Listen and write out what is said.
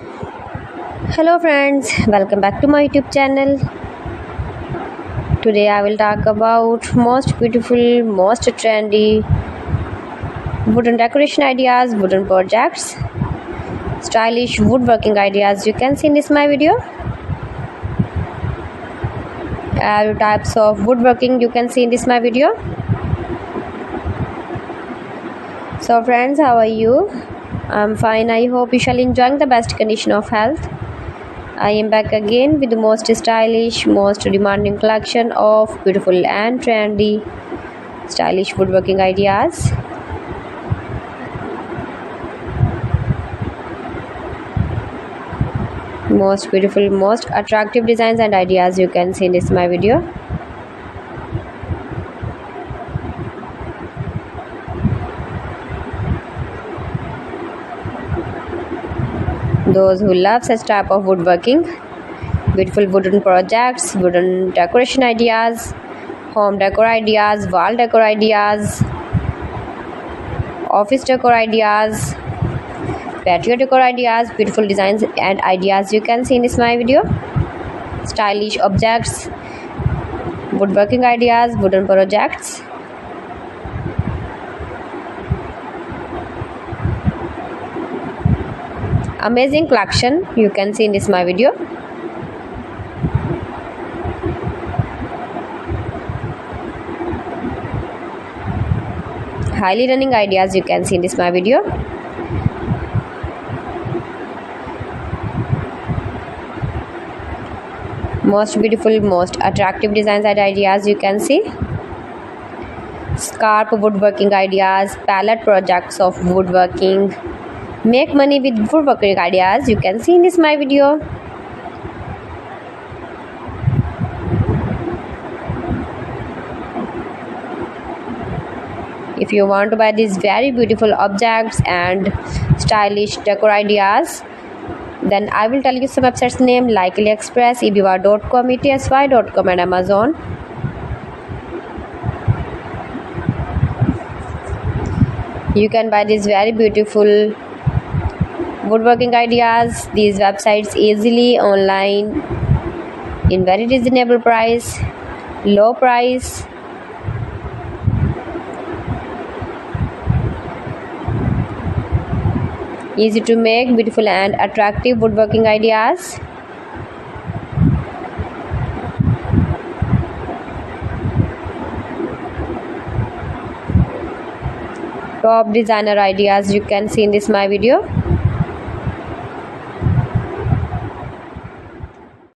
Hello friends, welcome back to my YouTube channel. Today I will talk about most beautiful, most trendy wooden decoration ideas, wooden projects, stylish woodworking ideas you can see in this my video. All types of woodworking you can see in this my video. So friends, how are you? I'm fine. I hope you shall enjoying the best condition of health. I am back again with the most stylish, most demanding collection of beautiful and trendy stylish woodworking ideas. Most beautiful, most attractive designs and ideas you can see in this my video. Those who love such type of woodworking, beautiful wooden projects, wooden decoration ideas, home decor ideas, wall decor ideas, office decor ideas, patio decor ideas, beautiful designs and ideas you can see in this my video. Stylish objects, woodworking ideas, wooden projects. Amazing collection you can see in this my video. Highly running ideas you can see in this my video. Most beautiful, most attractive designs and ideas you can see. Scarp woodworking ideas, palette projects of woodworking. Make money with woodworking ideas you can see in this my video. If you want to buy these very beautiful objects and stylish decor ideas, then I will tell you some websites name like AliExpress, eBay.com, ETSY.com and Amazon. You can buy these very beautiful woodworking ideas, these websites easily online in very reasonable price, low price. Easy to make, beautiful and attractive woodworking ideas. Top designer ideas you can see in this my video.